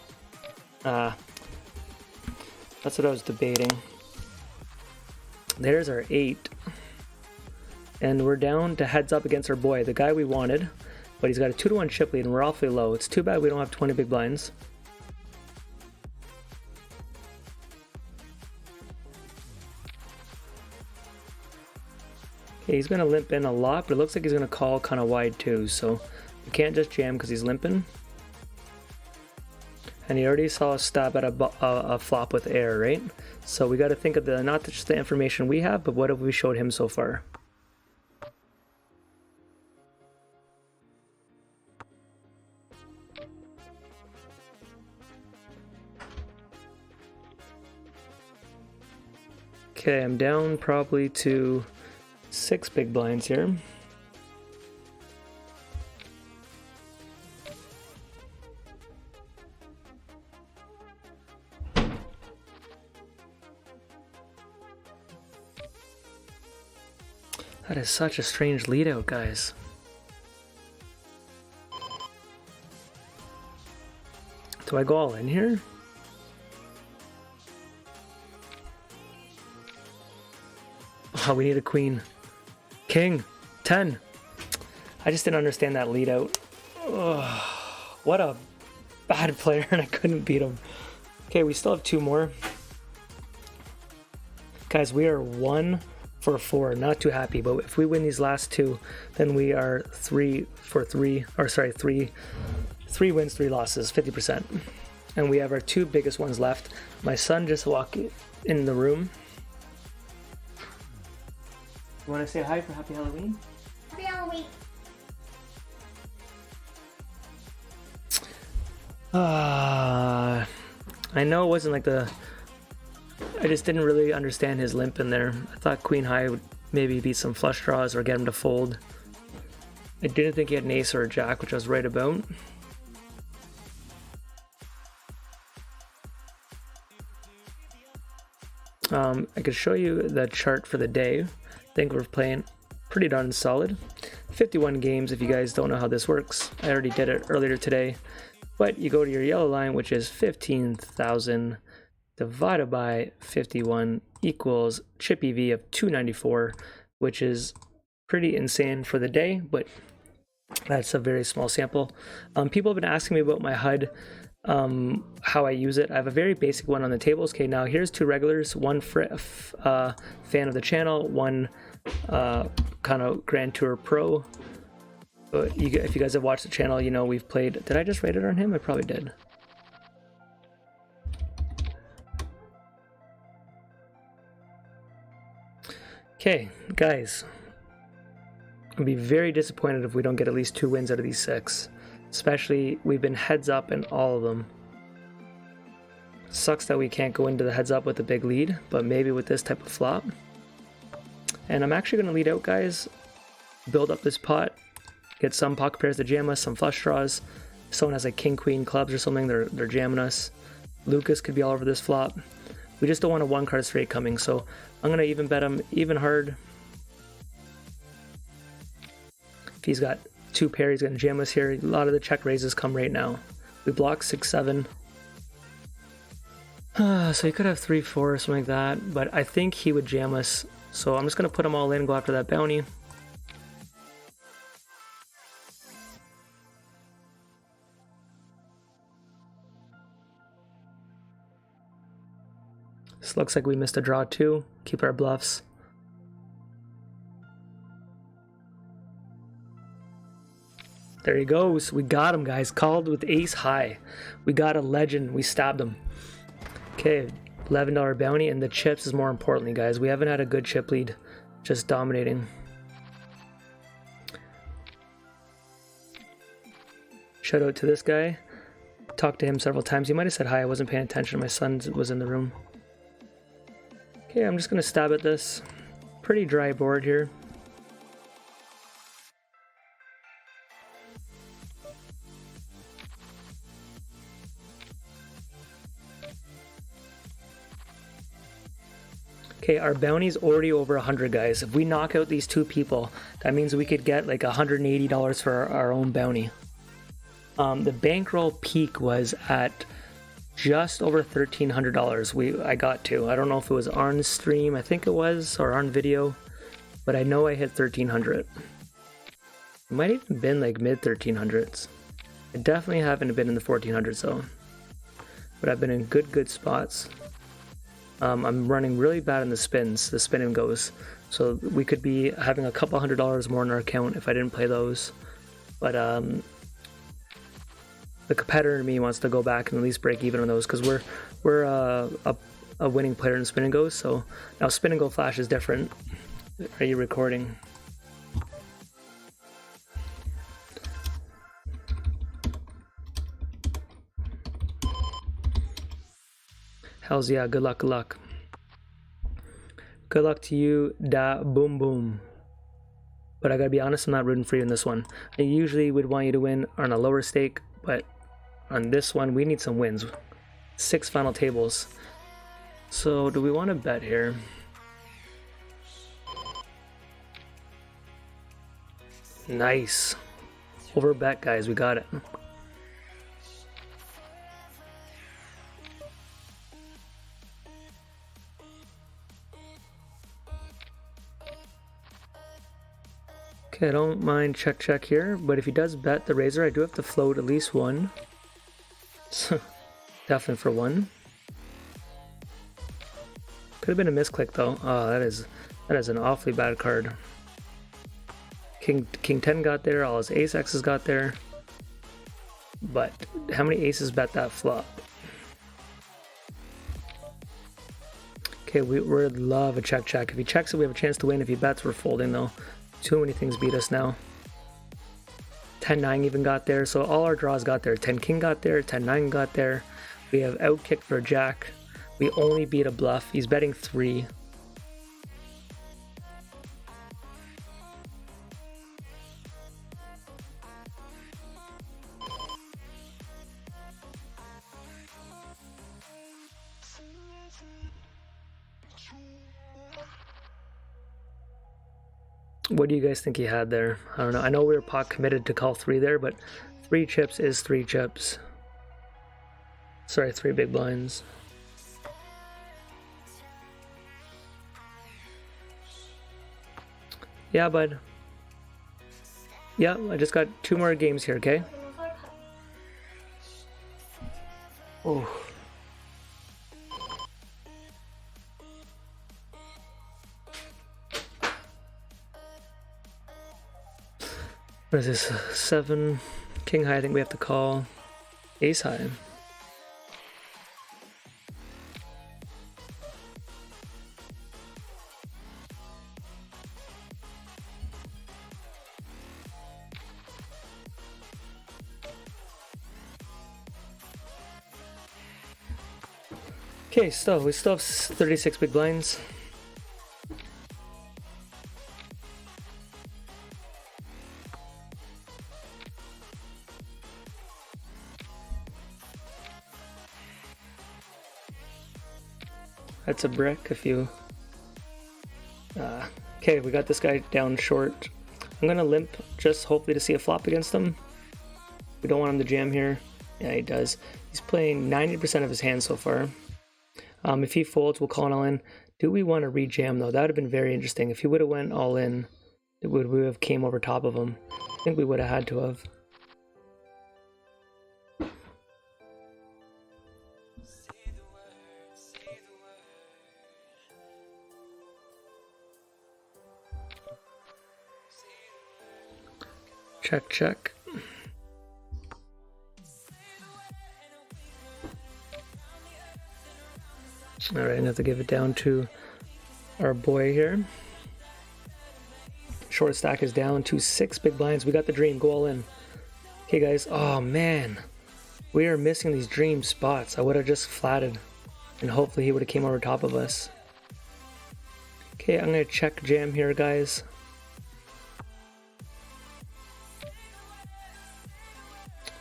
That's what I was debating. There's our 8. And we're down to heads up against our boy, the guy we wanted. But he's got a 2-1 chip lead and we're awfully low. It's too bad we don't have 20 big blinds. Okay, he's going to limp in a lot, but it looks like he's going to call kind of wide too, so we can't just jam because he's limping. And he already saw us stab at a flop with air, right? So we got to think of the not just the information we have, but what have we showed him so far? Okay, I'm down probably to 6 big blinds here. That is such a strange lead out, guys. Do I go all in here? Oh, we need a queen. King. 10. I just didn't understand that lead out. Ugh, what a bad player, and I couldn't beat him. Okay, we still have 2 more. Guys, we are 1 for 4. Not too happy, but if we win these last 2, then we are 3 for 3. Or sorry, 3 wins, 3 losses, 50%. And we have our 2 biggest ones left. My son just walked in the room. You want to say hi for Happy Halloween? Happy Halloween. I know it wasn't like the... I just didn't really understand his limp in there. I thought Queen High would maybe beat some flush draws or get him to fold. I didn't think he had an ace or a jack, which I was right about. I could show you the chart for the day. I think we're playing pretty darn solid. 51 games if you guys don't know how this works. I already did it earlier today. But you go to your yellow line, which is 15,000 divided by 51 equals chip EV of 294, which is pretty insane for the day, but that's a very small sample. People have been asking me about my HUD, how I use it. I have a very basic one on the tables. Okay, now here's 2 regulars, 1 fan of the channel, 1 kind of Grand Tour Pro. But if you guys have watched the channel, you know we've played... Did I just rate it on him? I probably did. Okay, guys. I'd be very disappointed if we don't get at least 2 wins out of these 6. Especially, we've been heads up in all of them. Sucks that we can't go into the heads up with a big lead, but maybe with this type of flop. And I'm actually going to lead out, guys. build up this pot, get some pocket pairs to jam us, some flush draws. If someone has like king, queen, clubs or something, they're jamming us. Lucas could be all over this flop. We just don't want a one card straight coming, so I'm gonna even bet him even hard. If he's got two pair, he's gonna jam us here. A lot of the check raises come right now. We block 6-7. So he could have 3-4 or something like that, but I think he would jam us. So I'm just gonna put him all in and go after that bounty. This looks like we missed a draw too. Keep our bluffs. There he goes. We got him, guys. Called with ace high. We got a legend. We stabbed him. Okay, $11 bounty, and the chips is more importantly, guys. We haven't had a good chip lead. Just dominating. Shout out to this guy. Talked to him several times. He might have said hi. I wasn't paying attention. My son was in the room. Okay, I'm just going to stab at this. Pretty dry board here. Okay, our bounty's already over 100, guys. If we knock out these two people, that means we could get like $180 for our own bounty. The bankroll peak was at just over $1,300. I got to. I don't know if it was on stream, I think it was, or on video, but I know I hit 1,300. It might even been like mid 1300s. I definitely haven't been in the 1400s though, but I've been in good spots. I'm running really bad in the spins, the spin and goes, so we could be having a couple $100 more in our account if I didn't play those. But the competitor in me wants to go back and at least break even on those, because we're a winning player in spin and goes. So now spin and go flash is different. Are you recording? Hells yeah, good luck, good luck. Good luck to you, da boom boom. But I gotta be honest, I'm not rooting for you in this one. I usually would want you to win on a lower stake, but on this one, we need some wins. 6 final tables. So do we want to bet here? Nice. Over bet, guys, we got it. Okay, I don't mind check here, but if he does bet the razor, I do have to float at least one. Definitely for one. Could have been a misclick though. Oh, that is an awfully bad card. King 10 got there, all his ace X's got there. But how many aces bet that flop? Okay, we would love a check. If he checks it, we have a chance to win. If he bets, we're folding though. Too many things beat us now. 10-9 even got there, so all our draws got there. 10-king got there, 10-9 got there. We have outkicked for jack. We only beat a bluff. He's betting 3. What do you guys think he had there? I don't know. I know we were pot committed to call 3 there, but 3 chips is 3 chips. Sorry, 3 big blinds. Yeah, bud. Yeah, I just got 2 more games here, okay? Oh. What is this? 7. King high, I think we have to call. Ace high. Okay, so we still have 36 big blinds. That's a brick if you... Okay, we got this guy down short. I'm gonna limp just hopefully to see a flop against him. We don't want him to jam here. Yeah, he does. He's playing 90% of his hand so far. If he folds, we'll call it all in. Do we want to re-jam though? That would have been very interesting. If he would have went all in, we would have came over top of him. I think we would have had to have. Check, check. All right, I'm gonna have to give it down to our boy here. Short stack is down to 6 big blinds. We got the dream. Go all in. Okay, guys. Oh man, we are missing these dream spots. I would have just flatted, and hopefully he would have came over top of us. Okay, I'm gonna check jam here, guys.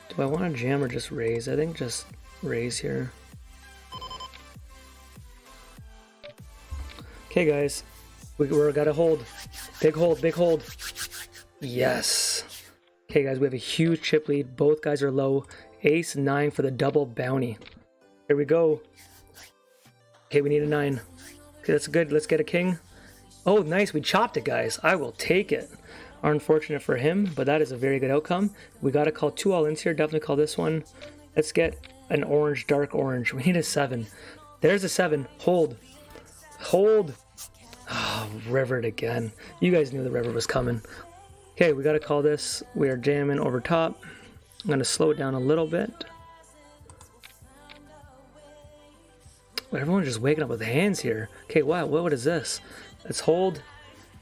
Do I want to jam or just raise? I think just raise here. Okay, guys, we're gotta hold. Big hold, big hold. Yes. Okay, guys, we have a huge chip lead. Both guys are low. Ace 9 for the double bounty. Here we go. Okay, we need a 9. Okay, that's good. Let's get a king. Oh, nice. We chopped it, guys. I will take it. Unfortunate for him, but that is a very good outcome. We gotta call 2 all-ins here. Definitely call this one. Let's get an orange, dark orange. We need a 7. There's a 7. Hold. Hold. Oh, rivered again. You guys knew the river was coming. Okay, we got to call this. We are jamming over top. I'm going to slow it down a little bit. But everyone's just waking up with hands here. Okay, wow, what is this? Let's hold.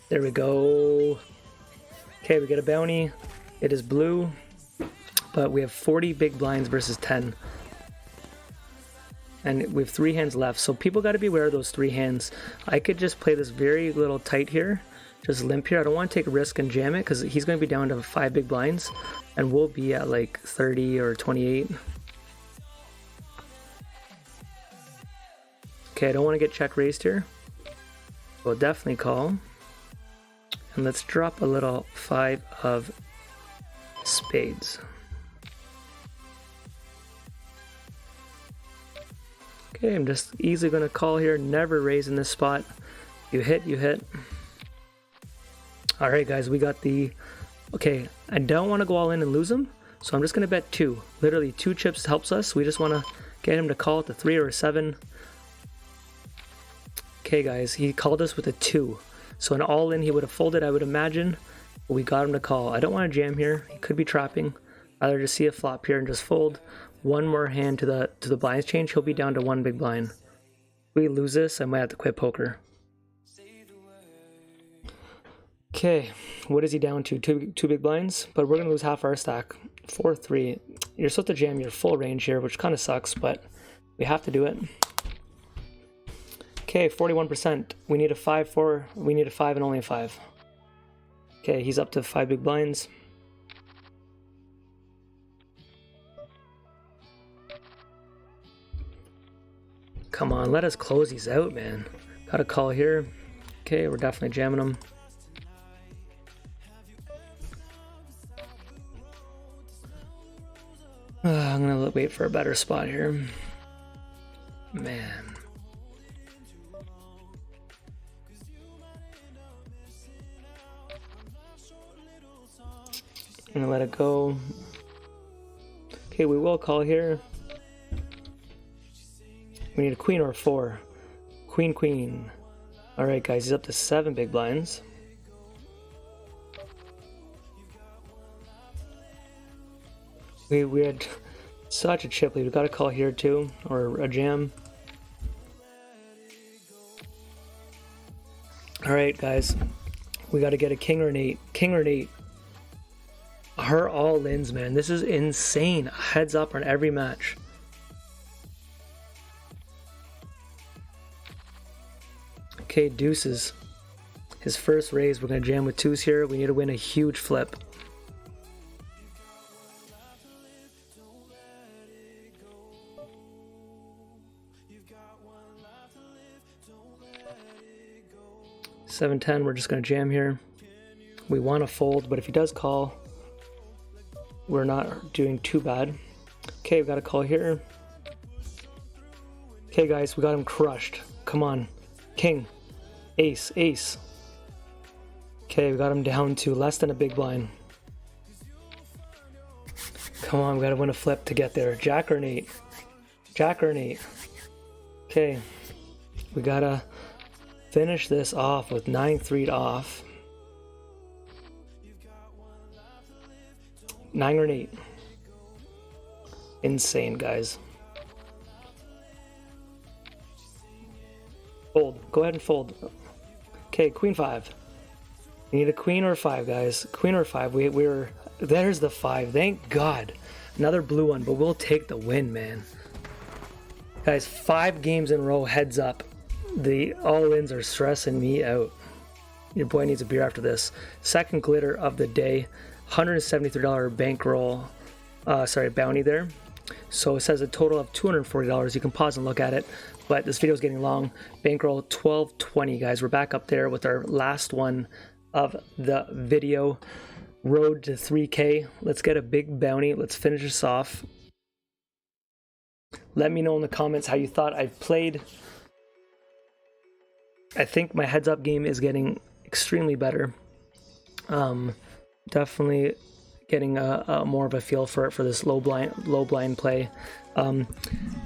There we go. Okay, we get a bounty. It is blue, but we have 40 big blinds versus 10. And we have 3 hands left, so people got to be aware of those 3 hands. I could just play this very little tight here, just limp here. I don't want to take a risk and jam it because he's going to be down to 5 big blinds, and we'll be at like 30 or 28. Okay, I don't want to get check raised here. We'll definitely call. And let's drop a little 5 of spades. Okay, I'm just easily going to call here, never raise in this spot. You hit, you hit. All right, guys, we got the... Okay, I don't want to go all in and lose him, so I'm just going to bet 2. Literally, 2 chips helps us. We just want to get him to call it a 3 or a 7. Okay, guys, he called us with a 2. So an all in, he would have folded, I would imagine. But we got him to call. I don't want to jam here. He could be trapping. Either just see a flop here and just fold. One more hand to the blinds change, he'll be down to 1 big blind. If we lose this, I might have to quit poker. Okay, what is he down to? Two big blinds, but we're gonna lose half our stack. 4-3. You're supposed to jam your full range here, which kind of sucks, but we have to do it. Okay, 41%. We need a 5-4. We need a 5 and only a 5. Okay, he's up to 5 big blinds. Come on, let us close these out, man. Got a call here. Okay, we're definitely jamming them. I'm gonna wait for a better spot here. Man. I'm gonna let it go. Okay, we will call here. We need a queen or a 4. Queen, queen. Alright, guys, he's up to 7 big blinds. We had such a chip lead. We got a call here too, or a jam. Alright, guys. We got to get a king or an 8. King or an 8. Her all-ins, man. This is insane. Heads up on every match. Okay, deuces. His first raise, we're going to jam with 2s here. We need to win a huge flip. 7-10, we're just going to jam here. We want to fold, but if he does call, we're not doing too bad. Okay, we've got a call here. Okay, guys, we got him crushed. Come on. King. Ace. Ace. Okay, we got him down to less than a big blind. Come on, we got to win a flip to get there. Jack or an 8. Jack or an 8. Okay, we got to finish this off with 9-3 off. 9 or an 8. Insane, guys. Fold. Go ahead and fold. Okay, queen 5. You need a queen or a 5, guys. Queen or 5. We're there's the 5. Thank God. Another blue one, but we'll take the win, man. Guys, 5 games in a row, heads up. The all-ins are stressing me out. Your boy needs a beer after this. Second glitter of the day. $173 bankroll, bounty there. So it says a total of $240. You can pause and look at it, but this video is getting long. Bankroll 1220, guys. We're back up there with our last one of the video. Road to 3K. Let's get a big bounty. Let's finish this off. Let me know in the comments how you thought I've played. I think my heads up game is getting extremely better. Definitely getting a more of a feel for this low blind play.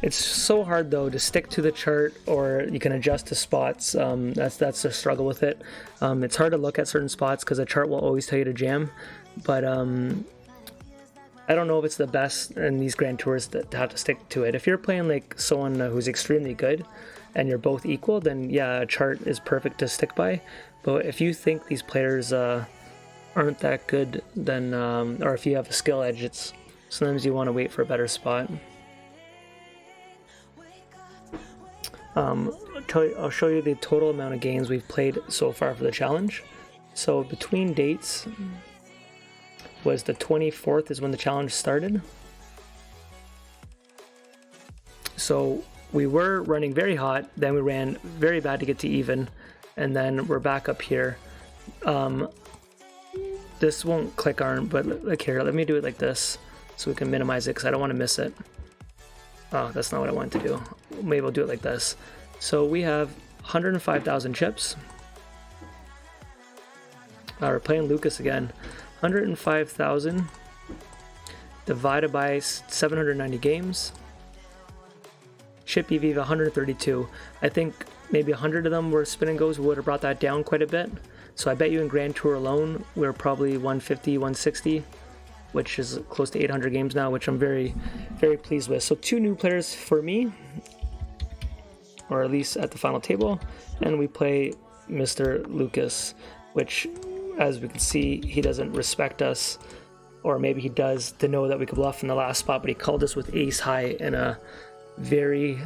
It's so hard though to stick to the chart, or you can adjust to spots. That's the struggle with it. It's hard to look at certain spots because the chart will always tell you to jam, but I don't know if it's the best in these Grand Tours to have to stick to it. If you're playing like someone who's extremely good and you're both equal, then yeah, a chart is perfect to stick by. But if you think these players aren't that good, then or if you have a skill edge, it's sometimes you want to wait for a better spot. I'll show you the total amount of games we've played so far for the challenge. So between dates was the 24th is when the challenge started. So we were running very hot, then we ran very bad to get to even, and then we're back up here. This won't click on, but look here, let me do it like this so we can minimize it because I don't want to miss it. Oh, that's not what I wanted to do. Maybe we'll do it like this. So we have 105,000 chips. We're playing Lucas again. 105,000 divided by 790 games. Chip EV of 132. I think maybe 100 of them were spin and goes. We would have brought that down quite a bit. So I bet you in Grand Tour alone, we're probably 150, 160, which is close to 800 games now, which I'm very, very pleased with. So 2 new players for me, or at least at the final table, and we play Mr. Lucas, which, as we can see, he doesn't respect us, or maybe he does to know that we could bluff in the last spot, but he called us with ace high in a very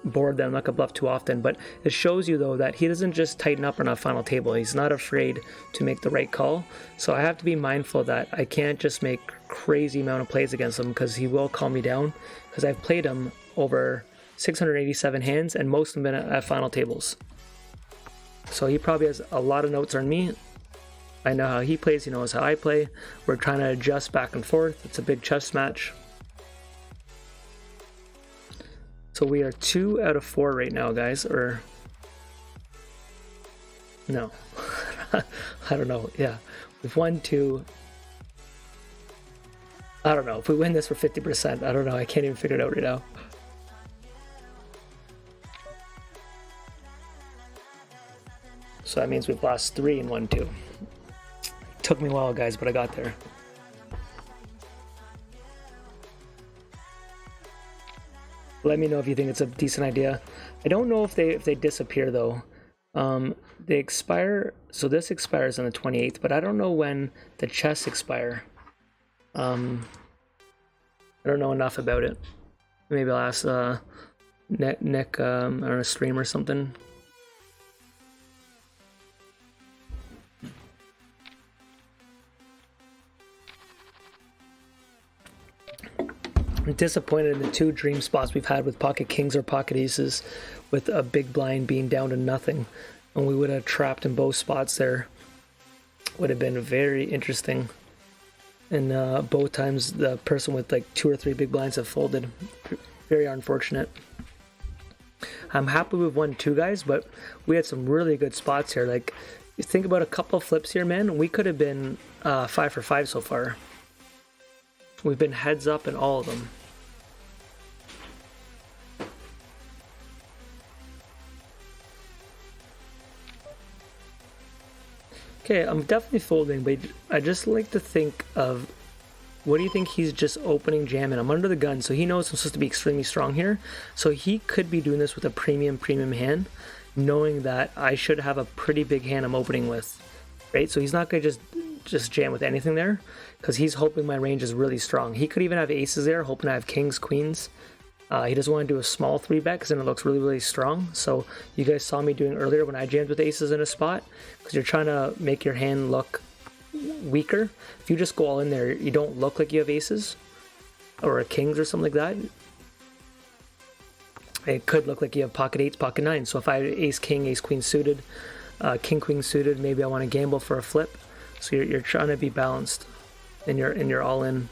board that I'm not gonna bluff too often. But it shows you though that he doesn't just tighten up on a final table. He's not afraid to make the right call. So I have to be mindful that I can't just make crazy amount of plays against him, because he will calm me down, because I've played him over 687 hands and most of them been at final tables. So he probably has a lot of notes on me. I know how he plays, he knows how I play. We're trying to adjust back and forth. It's a big chess match. So we are 2 out of 4 right now, guys, or no, I don't know. Yeah, we've won 2. I don't know if we win this for 50%. I don't know. I can't even figure it out right now. So that means we've lost 3 and won 2. Took me a while, guys, but I got there. Let me know if you think it's a decent idea. I don't know if they disappear though. They expire, so this expires on the 28th, but I don't know when the chests expire. I don't know enough about it. Maybe I'll ask Nick on a stream or something. I'm disappointed in the 2 dream spots we've had with pocket kings or pocket aces, with a big blind being down to nothing. and we would have trapped in both spots there. Would have been very interesting. And both times the person with like 2 or 3 big blinds have folded. Very unfortunate. I'm happy we've won 2, guys, but we had some really good spots here. Like, you think about a couple of flips here, man. We could have been 5 for 5 so far. We've been heads up in all of them. Okay, I'm definitely folding, but I just like to think of, what do you think he's just opening jamming? I'm under the gun, so he knows I'm supposed to be extremely strong here. So he could be doing this with a premium hand, knowing that I should have a pretty big hand I'm opening with, right? So he's not going to just jam with anything there, because he's hoping my range is really strong. He could even have aces there, hoping I have kings, queens. He doesn't want to do a small 3-bet because then it looks really, really strong. So you guys saw me doing earlier when I jammed with aces in a spot, because you're trying to make your hand look weaker. If you just go all in there, you don't look like you have aces or a kings or something like that. It could look like you have pocket 8s, pocket 9s. So if I have ace king, ace queen suited, king queen suited, maybe I want to gamble for a flip. So you're trying to be balanced in your all in.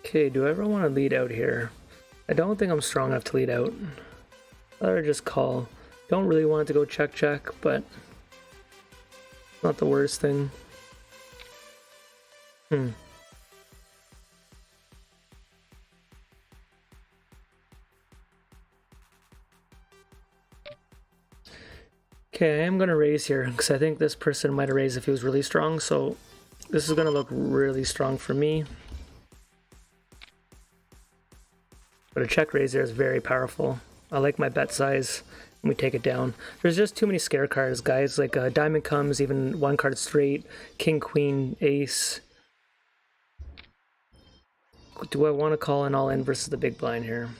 Okay, do I ever want to lead out here? I don't think I'm strong enough to lead out. Or just call. Don't really want to go check, but not the worst thing. Okay, I am going to raise here, because I think this person might have raised if he was really strong, so this is going to look really strong for me. But a check raise there is very powerful. I like my bet size, and we take it down. There's just too many scare cards, guys. Like diamond comes, even 1 card straight, king, queen, ace. Do I want to call an all-in versus the big blind here?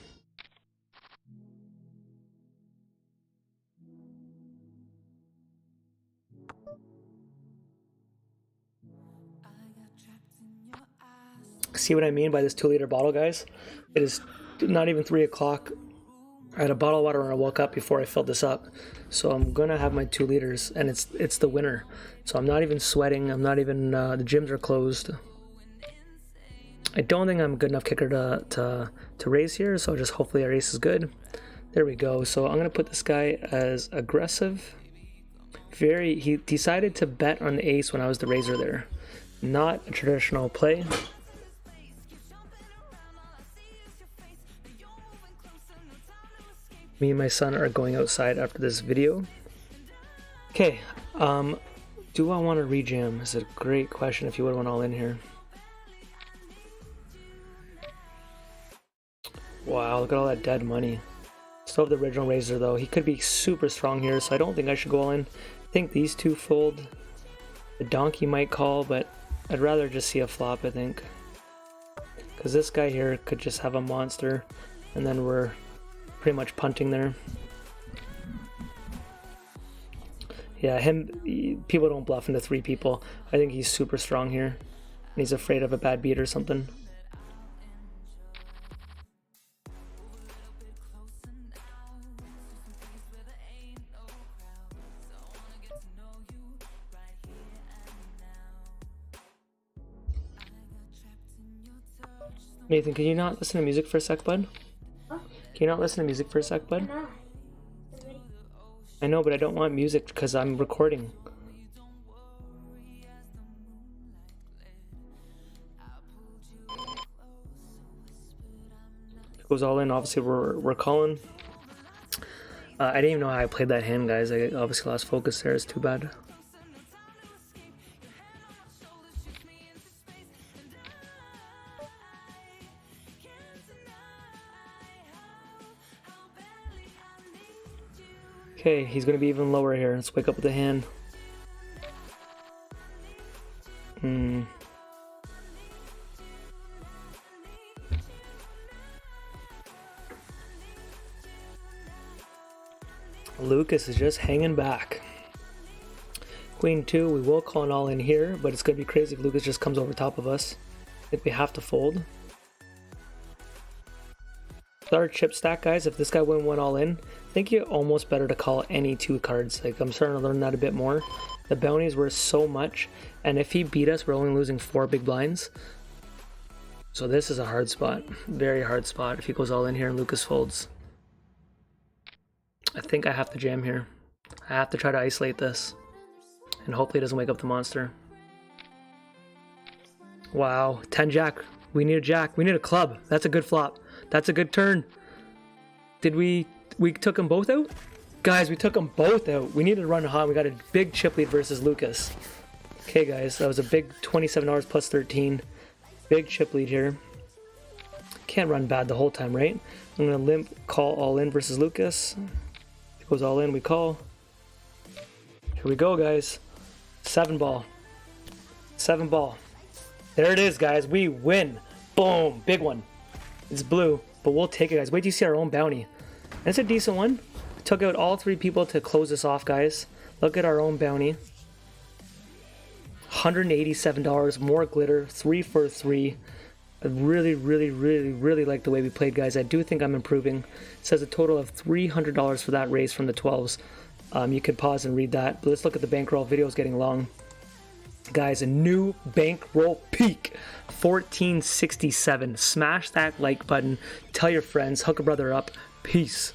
See what I mean by this 2-liter bottle, guys? It is not even 3 o'clock. I had a bottle of water when I woke up before I filled this up. So I'm gonna have my 2 liters, and it's the winter. So I'm not even sweating. I'm not even, the gyms are closed. I don't think I'm a good enough kicker to raise here, so just hopefully our ace is good. There we go. So I'm gonna put this guy as aggressive. He decided to bet on the ace when I was the raiser there. Not a traditional play. Me and my son are going outside after this video. Okay, do I want to rejam? Is a great question if you would want all in here. Wow, look at all that dead money. Still have the original raiser though. He could be super strong here, so I don't think I should go all in. I think these 2 fold. The donkey might call, but I'd rather just see a flop, I think. Because this guy here could just have a monster, and then we're pretty much punting there. Yeah, people don't bluff into 3 people. I think he's super strong here, and he's afraid of a bad beat or something. Nathan, can you not listen to music for a sec, bud? Can you not listen to music for a sec, bud? I know, but I don't want music because I'm recording. Goes all in. Obviously, we're calling. I didn't even know how I played that hand, guys. I obviously lost focus there. It's too bad. Okay, he's gonna be even lower here. Let's wake up with the hand. Lucas is just hanging back. Queen 2, we will call an all in here, but it's gonna be crazy if Lucas just comes over top of us. I think we have to fold. With our chip stack, guys, if this guy went all in, I think you're almost better to call any 2 cards. Like, I'm starting to learn that a bit more. The bounties were so much, and if he beat us, we're only losing 4 big blinds. So this is a hard spot. Very hard spot if he goes all in here and Lucas folds. I think I have to jam here. I have to try to isolate this. And hopefully it doesn't wake up the monster. Wow, 10 jack. We need a jack. We need a club. That's a good flop. That's a good turn. Did we took them both out? Guys, we took them both out. We needed to run hot. We got a big chip lead versus Lucas. Okay, guys, that was a big $27 plus 13. Big chip lead here. Can't run bad the whole time, right? I'm going to limp call all in versus Lucas. If it goes all in, we call. Here we go, guys. 7 ball. 7 ball. There it is, guys. We win. Boom. Big one. It's blue, but we'll take it, guys. Wait till you see our own bounty. And it's a decent one. We took out all 3 people to close this off, guys. Look at our own bounty. $187. More glitter. 3 for 3. I really like the way we played, guys. I do think I'm improving. It says a total of $300 for that raise from the 12s. You could pause and read that. But let's look at the bankroll. Video is getting long. Guys, a new bankroll peak. 1467. Smash that like button. Tell your friends. Hook a brother up. Peace.